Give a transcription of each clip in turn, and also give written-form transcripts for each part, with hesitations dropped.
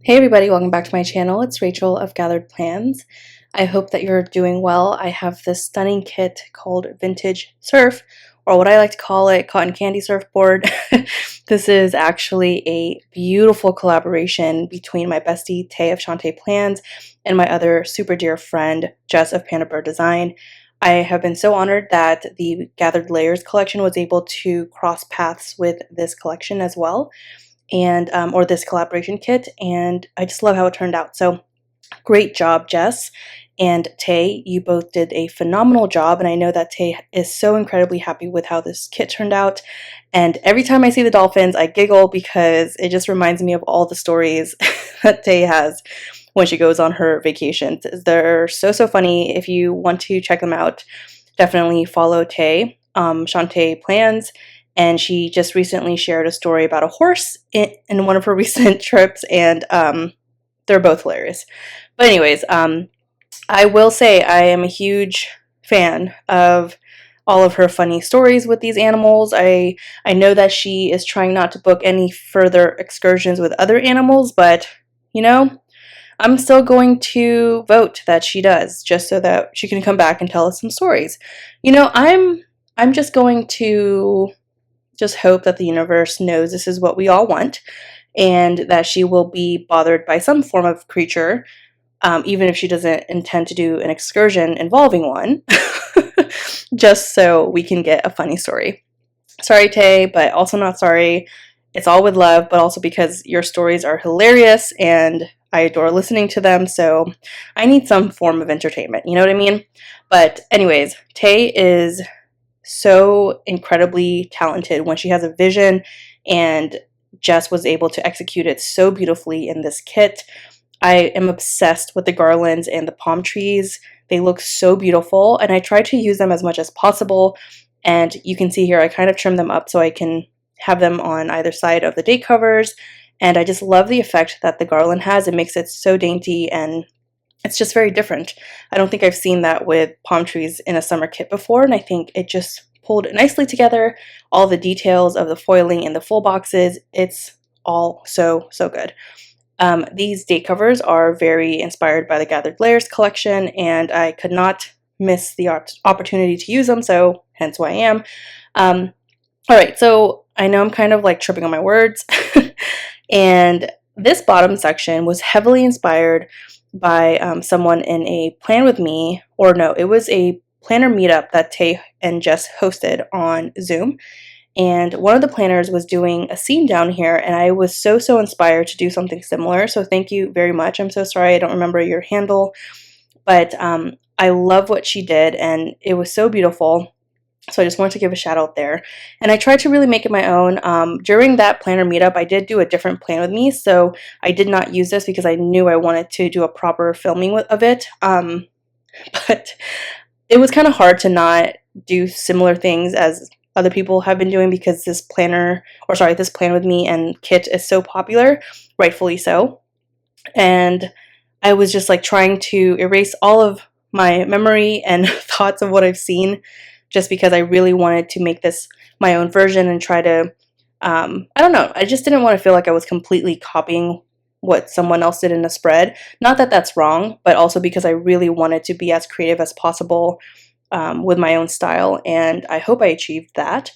Hey everybody, welcome back to my channel. It's Rachel of Gathered Plans. I hope that you're doing well. I have this stunning kit called Vintage Surf, or what I like to call it, Cotton Candy Surfboard. This is actually a beautiful collaboration between my bestie Tay of Shantae Plans and my other super dear friend Jess of Panda Bird Design. I have been so honored that the Gathered Layers collection was able to cross paths with this collection as well, and or this collaboration kit, and I just love how it turned out. So great job, Jess and Tay. You both did a phenomenal job, and I know that Tay is so incredibly happy with how this kit turned out. And every time I see the dolphins, I giggle because it just reminds me of all the stories that Tay has when she goes on her vacations. They're so funny. If you want to check them out, definitely follow Tay, Shantae Plans. And she just recently shared a story about a horse in one of her recent trips, and they're both hilarious. But anyways, I will say I am a huge fan of all of her funny stories with these animals. I know that she is trying not to book any further excursions with other animals, but you know, I'm still going to vote that she does, just so that she can come back and tell us some stories. You know, I'm just going to just hope that the universe knows this is what we all want, and that she will be bothered by some form of creature, even if she doesn't intend to do an excursion involving one, just so we can get a funny story. Sorry, Tay, but also not sorry. It's all with love, but also because your stories are hilarious and I adore listening to them, so I need some form of entertainment, you know what I mean? But anyways, Tay is so incredibly talented when she has a vision, and Jess was able to execute it so beautifully in this kit. I am obsessed with the garlands and the palm trees. They look so beautiful, and I try to use them as much as possible. And you can see here I kind of trim them up so I can have them on either side of the date covers. And I just love the effect that the garland has. It makes it so dainty, and it's just very different. I don't think I've seen that with palm trees in a summer kit before, and I think it just pulled nicely together. All the details of the foiling in the full boxes, it's all so good. These date covers are very inspired by the Gathered Layers collection, and I could not miss the opportunity to use them, so hence why I am. Alright, so I know I'm kind of like tripping on my words, and this bottom section was heavily inspired by someone in a Plan With Me, or no, it was a planner meetup that Tay and Jess hosted on Zoom. And one of the planners was doing a scene down here, and I was so inspired to do something similar. So thank you very much. I'm so sorry I don't remember your handle, but I love what she did, and it was so beautiful. So I just wanted to give a shout out there. And I tried to really make it my own. During that planner meetup, I did do a different plan with me, so I did not use this because I knew I wanted to do a proper filming of it. But it was kind of hard to not do similar things as other people have been doing, because this planner, or sorry, this Plan With Me and kit is so popular, rightfully so. And I was just like trying to erase all of my memory and thoughts of what I've seen, just because I really wanted to make this my own version and try to, I don't know, I just didn't want to feel like I was completely copying what someone else did in a spread. Not that that's wrong, but also because I really wanted to be as creative as possible with my own style, and I hope I achieved that.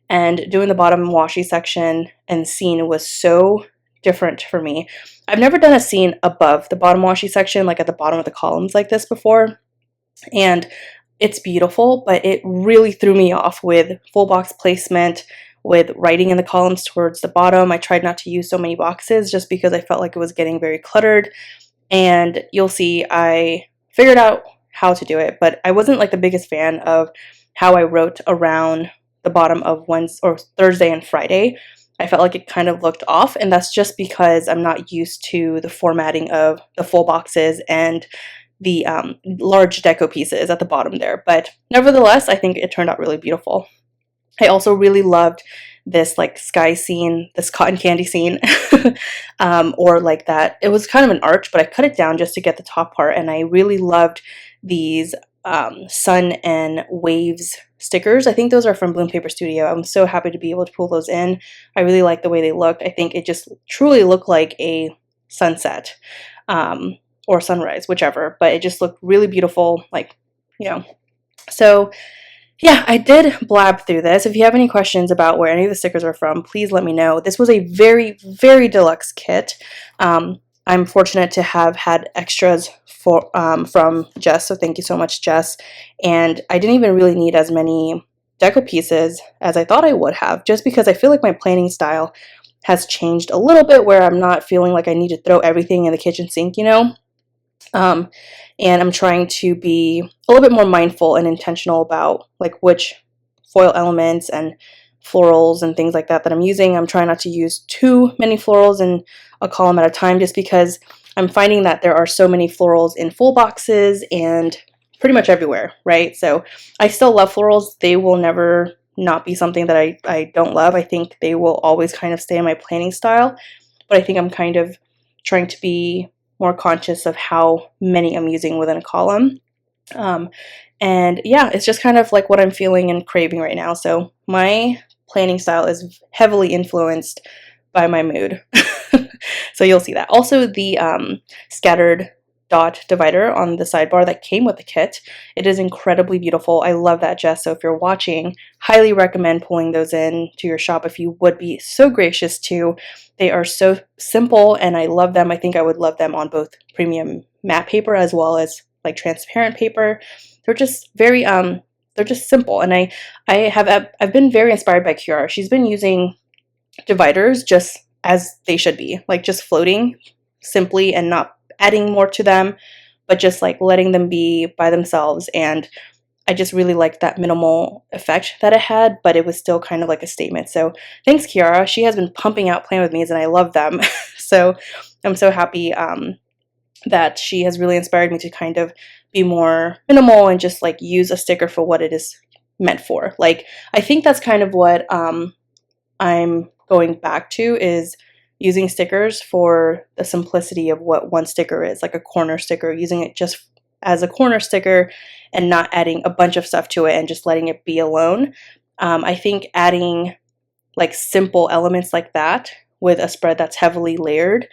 And doing the bottom washi section and scene was so different for me. I've never done a scene above the bottom washi section, like at the bottom of the columns like this before, and it's beautiful, but it really threw me off with full box placement, with writing in the columns towards the bottom. I tried not to use so many boxes just because I felt like it was getting very cluttered, and you'll see I figured out how to do it, but I wasn't like the biggest fan of how I wrote around the bottom of Wednesday or Thursday and Friday. I felt like it kind of looked off, and that's just because I'm not used to the formatting of the full boxes and the large deco pieces at the bottom there. But nevertheless, I think it turned out really beautiful. I also really loved this like sky scene, this cotton candy scene, or like that. It was kind of an arch, but I cut it down just to get the top part, and I really loved these sun and waves stickers. I think those are from Bloom Paper Studio. I'm so happy to be able to pull those in. I really like the way they looked. I think it just truly looked like a sunset or sunrise, whichever, but it just looked really beautiful, like, you know. So yeah, I did blab through this. If you have any questions about where any of the stickers are from, please let me know. This was a very, very deluxe kit. I'm fortunate to have had extras from Jess, so thank you so much, Jess. And I didn't even really need as many deco pieces as I thought I would have, just because I feel like my planning style has changed a little bit, where I'm not feeling like I need to throw everything in the kitchen sink, you know? And I'm trying to be a little bit more mindful and intentional about like which foil elements and florals and things like that that I'm using. I'm trying not to use too many florals in a column at a time, just because I'm finding that there are so many florals in full boxes and pretty much everywhere, right? So I still love florals. They will never not be something that I don't love. I think they will always kind of stay in my planning style, but I think I'm kind of trying to be more conscious of how many I'm using within a column. And yeah, it's just kind of like what I'm feeling and craving right now. So my planning style is heavily influenced by my mood. So you'll see that. Also, the scattered dot divider on the sidebar that came with the kit, it is incredibly beautiful. I love that, Jess. So if you're watching, highly recommend pulling those in to your shop if you would be so gracious to. They are so simple and I love them. I think I would love them on both premium matte paper as well as like transparent paper. They're just very they're just simple, and I've been very inspired by Kiara. She's been using dividers just as they should be, like just floating simply and not adding more to them, but just like letting them be by themselves. And I just really liked that minimal effect that it had, but it was still kind of like a statement. So thanks, Kiara. She has been pumping out Plan With Me's and I love them. So I'm so happy that she has really inspired me to kind of be more minimal and just like use a sticker for what it is meant for. Like, I think that's kind of what I'm going back to, is using stickers for the simplicity of what one sticker is, like a corner sticker, using it just as a corner sticker and not adding a bunch of stuff to it and just letting it be alone. I think adding like simple elements like that with a spread that's heavily layered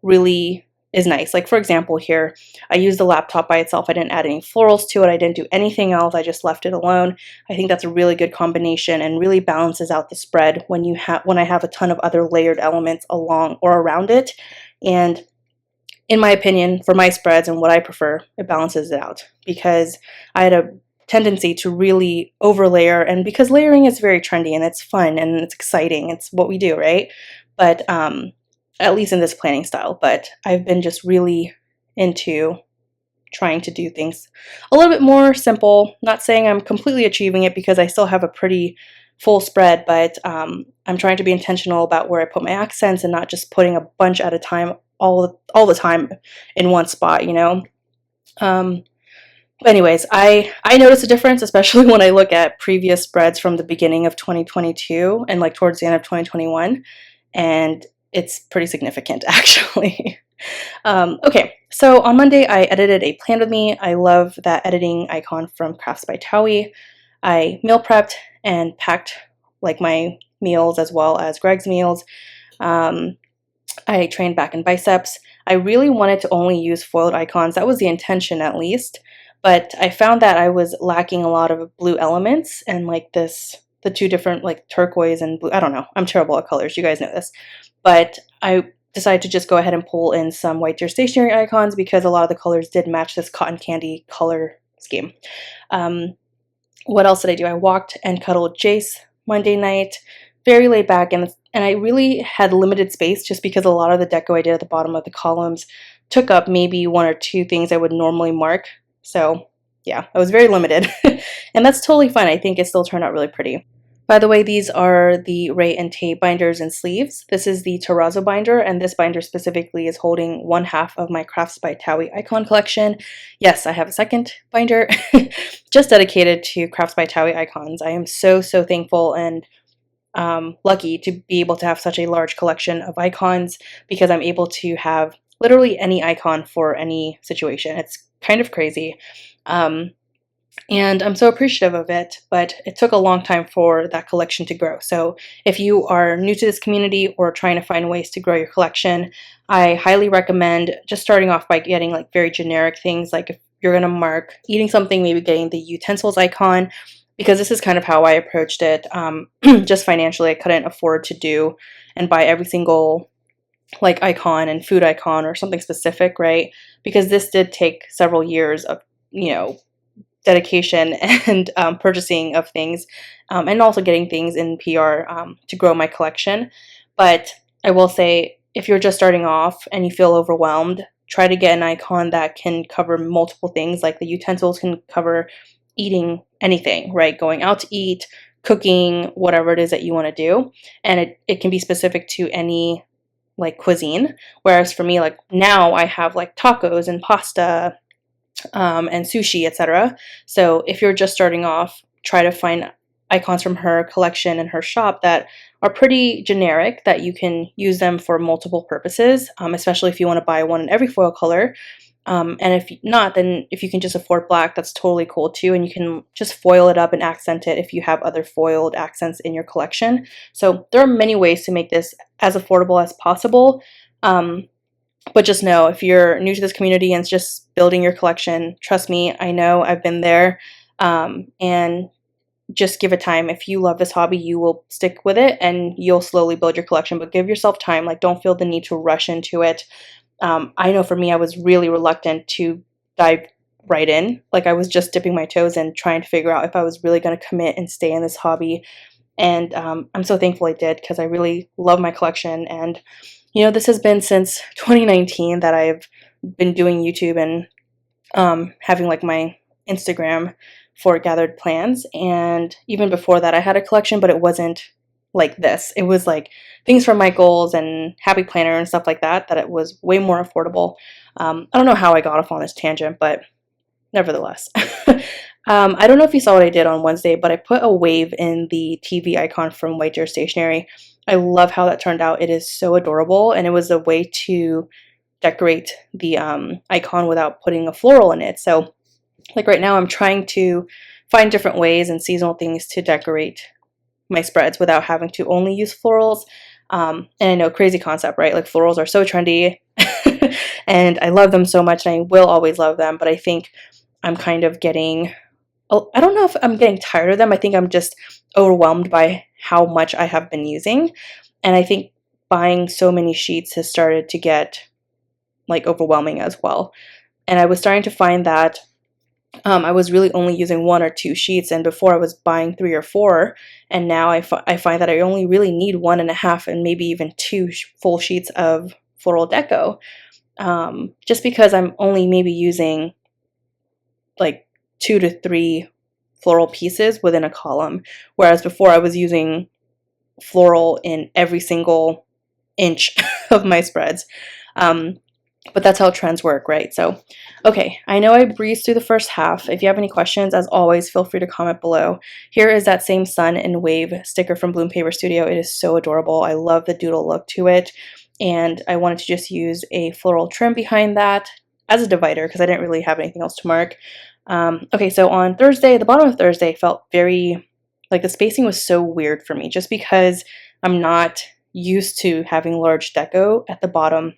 really is nice. Like for example here, I used the laptop by itself. I didn't add any florals to it. I didn't do anything else. I just left it alone. I think that's a really good combination and really balances out the spread when I have a ton of other layered elements along or around it. And in my opinion, for my spreads and what I prefer, it balances it out, because I had a tendency to really overlayer, and because layering is very trendy and it's fun and it's exciting, it's what we do, right? But at least in this planning style, but I've been just really into trying to do things a little bit more simple. Not saying I'm completely achieving it, because I still have a pretty full spread, but I'm trying to be intentional about where I put my accents and not just putting a bunch at a time all the time in one spot, you know? Anyways, I noticed a difference, especially when I look at previous spreads from the beginning of 2022 and like towards the end of 2021, and it's pretty significant actually. Okay, so on Monday I edited a Plan With Me. I love that editing icon from Crafts by Towie. I meal prepped and packed like my meals as well as Greg's meals. I trained back and biceps. I really wanted to only use foiled icons. That was the intention, at least. But I found that I was lacking a lot of blue elements and like the two different like turquoise and blue. I don't know. I'm terrible at colors. You guys know this. But I decided to just go ahead and pull in some white deer stationery icons, because a lot of the colors did match this cotton candy color scheme. What else did I do? I walked and cuddled Jace Monday night. Very laid back, and I really had limited space just because a lot of the deco I did at the bottom of the columns took up maybe one or two things I would normally mark. So yeah, I was very limited. And that's totally fine. I think it still turned out really pretty. By the way, these are the Ray and Tay binders and sleeves. This is the terrazzo binder, and this binder specifically is holding one half of my Crafts by Towie icon collection. Yes, I have a second binder just dedicated to Crafts by Towie icons. I am so thankful and lucky to be able to have such a large collection of icons, because I'm able to have literally any icon for any situation. It's kind of crazy. And I'm so appreciative of it, but it took a long time for that collection to grow. So if you are new to this community or trying to find ways to grow your collection, I highly recommend just starting off by getting like very generic things. Like if you're gonna mark eating something, maybe getting the utensils icon, because this is kind of how I approached it. Just financially, I couldn't afford to do and buy every single like icon and food icon or something specific, right? Because this did take several years of, you know, dedication and purchasing of things, and also getting things in PR to grow my collection. But I will say, if you're just starting off and you feel overwhelmed, try to get an icon that can cover multiple things. Like the utensils can cover eating anything, right? Going out to eat, cooking, whatever it is that you want to do. And it can be specific to any like cuisine. Whereas for me, like now I have like tacos and pasta, and sushi, etc. So if you're just starting off, try to find icons from her collection and her shop that are pretty generic, that you can use them for multiple purposes, especially if you want to buy one in every foil color. And if not, then if you can just afford black, that's totally cool too. And you can just foil it up and accent it if you have other foiled accents in your collection. So there are many ways to make this as affordable as possible. But just know, if you're new to this community and it's just building your collection, trust me, I know, I've been there. And just give it time. If you love this hobby, you will stick with it and you'll slowly build your collection. But give yourself time. Like, don't feel the need to rush into it. I know for me, I was really reluctant to dive right in. Like, I was just dipping my toes and trying to figure out if I was really going to commit and stay in this hobby. And I'm so thankful I did, because I really love my collection. And you know, this has been since 2019 that I've been doing YouTube and having like my Instagram for Gathered Plans. And even before that, I had a collection, but it wasn't like this. It was like things from my goals and Happy Planner and stuff like that, that it was way more affordable. I don't know how I got off on this tangent, but nevertheless. I don't know if you saw what I did on Wednesday, but I put a wave in the TV icon from White Deer Stationery. I love how that turned out. It is so adorable, and it was a way to decorate the icon without putting a floral in it. So like right now I'm trying to find different ways and seasonal things to decorate my spreads without having to only use florals. And I know, crazy concept, right? Like florals are so trendy and I love them so much and I will always love them, but I think I'm kind of getting, I don't know if I'm getting tired of them. I think I'm just overwhelmed by how much I have been using. And I think buying so many sheets has started to get like overwhelming as well. And I was starting to find that I was really only using 1 or 2 sheets, and before I was buying 3 or 4, and now I find that I only really need 1.5 and maybe even 2 full sheets of floral deco, just because I'm only maybe using like 2 to 3 floral pieces within a column, whereas before I was using floral in every single inch of my spreads. But that's how trends work, right? So, okay, I know I breezed through the first half. If you have any questions, as always, feel free to comment below. Here is that same sun and wave sticker from Bloom Paper Studio. It is so adorable. I love the doodle look to it. And I wanted to just use a floral trim behind that as a divider because I didn't really have anything else to mark. Okay, so on Thursday, the bottom of Thursday felt very, like the spacing was so weird for me just because I'm not used to having large deco at the bottom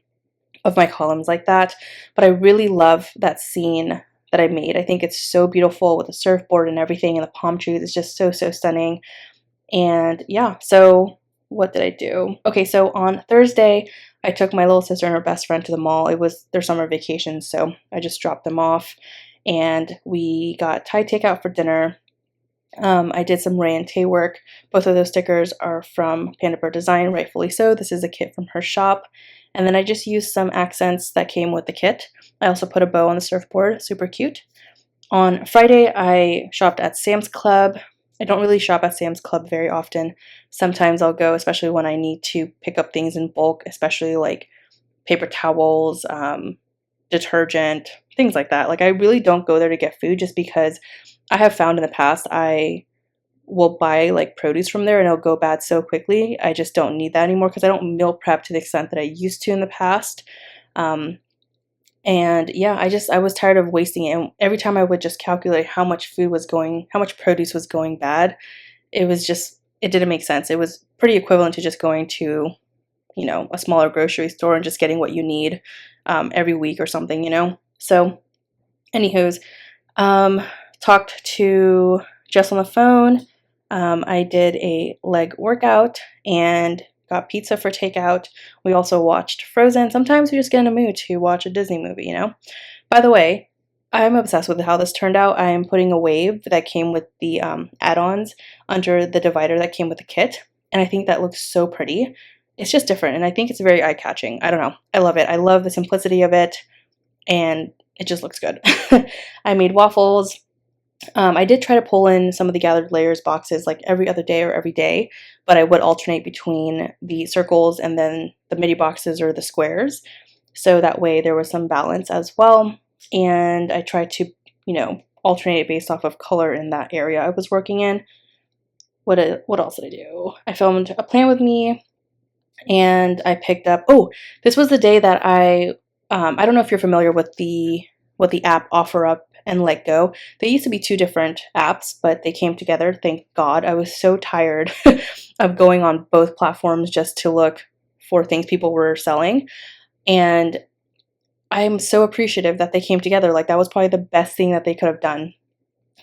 of my columns like that, but I really love that scene that I made. I think it's so beautiful with the surfboard and everything, and the palm trees. It's just so stunning. And yeah, so what did I do? Okay, so on Thursday, I took my little sister and her best friend to the mall. It was their summer vacation, so I just dropped them off, and we got Thai takeout for dinner. I did some Ray and Tay work. Both of those stickers are from Panda Bird Design, rightfully so. This is a kit from her shop. And then I just used some accents that came with the kit. I also put a bow on the surfboard, super cute. On Friday, I shopped at Sam's Club. I don't really shop at Sam's Club very often. Sometimes I'll go, especially when I need to pick up things in bulk, especially like paper towels, detergent, things like that. Like I really don't go there to get food just because I have found in the past I will buy like produce from there and it'll go bad so quickly. I just don't need that anymore because I don't meal prep to the extent that I used to in the past. And yeah, I was tired of wasting it. And every time I would just calculate how much how much produce was going bad, it didn't make sense. It was pretty equivalent to just going to, you know, a smaller grocery store and just getting what you need every week or something, you know? So, anywho's, talked to Jess on the phone. I did a leg workout and got pizza for takeout. We also watched Frozen. Sometimes we just get in a mood to watch a Disney movie, you know? By the way, I'm obsessed with how this turned out. I am putting a wave that came with the add-ons under the divider that came with the kit, and I think that looks so pretty. It's just different, and I think it's very eye-catching. I don't know. I love it. I love the simplicity of it, and it just looks good. I made waffles. I did try to pull in some of the Gathered Layers boxes like every other day or every day, but I would alternate between the circles and then the midi boxes or the squares. So that way there was some balance as well. And I tried to, you know, alternate based off of color in that area I was working in. What else did I do? I filmed a plan with me, and I picked up, oh, this was the day that I don't know if you're familiar with the app OfferUp and Let Go. They used to be two different apps, but they came together, thank God. I was so tired of going on both platforms just to look for things people were selling. And I'm so appreciative that they came together. Like, that was probably the best thing that they could have done.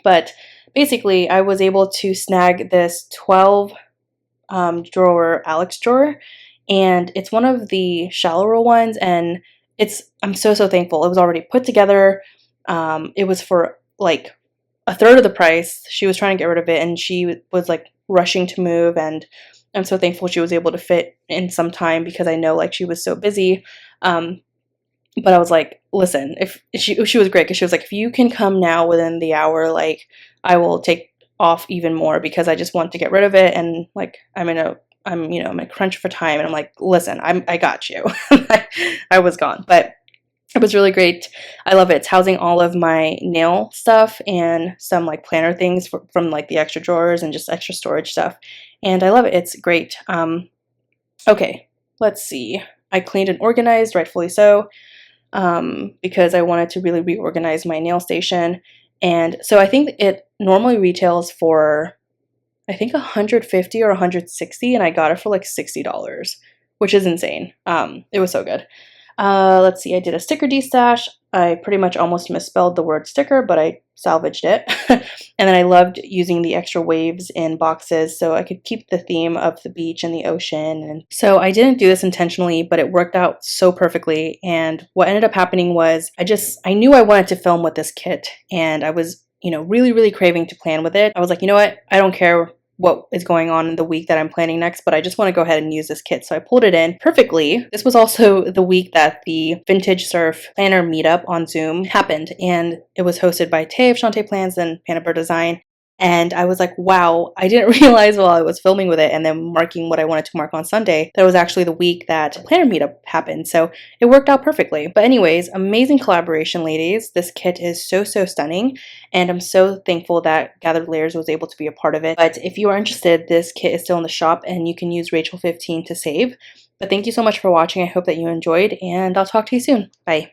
But basically, I was able to snag this 12 drawer Alex drawer, and it's one of the shallower ones, and I'm so thankful. It was already put together. It was for like a third of the price. She was trying to get rid of it, and she was like rushing to move, and I'm so thankful she was able to fit in some time because I know like she was so busy. But I was like, listen, if she was great because she was like, if you can come now within the hour, like I will take off even more because I just want to get rid of it, and like I'm in a crunch for time, and I'm like, listen, I got you. I was gone, but it was really great. I love it. It's housing all of my nail stuff and some like planner things from like the extra drawers and just extra storage stuff. And I love it. It's great. Okay, let's see. I cleaned and organized, rightfully so, because I wanted to really reorganize my nail station. And so I think it normally retails for, I think 150 or 160, and I got it for like $60, which is insane. It was so good. Let's see, I did a sticker destash. I pretty much almost misspelled the word sticker, but I salvaged it. And then I loved using the extra waves in boxes so I could keep the theme of the beach and the ocean. And so I didn't do this intentionally, but it worked out so perfectly. And what ended up happening was I knew I wanted to film with this kit, and I was, really, really craving to plan with it. I was like, you know what? I don't care what is going on in the week that I'm planning next, but I just want to go ahead and use this kit. So I pulled it in perfectly. This was also the week that the Vintage Surf Planner meetup on Zoom happened, and it was hosted by Tay of ShantaePlans and Panaber Design. And I was like, wow, I didn't realize while I was filming with it and then marking what I wanted to mark on Sunday, that was actually the week that Planner Meetup happened. So it worked out perfectly. But anyways, amazing collaboration, ladies. This kit is so stunning, and I'm so thankful that Gathered Layers was able to be a part of it. But if you are interested, this kit is still in the shop, and you can use Rachel15 to save. But thank you so much for watching. I hope that you enjoyed, and I'll talk to you soon. Bye.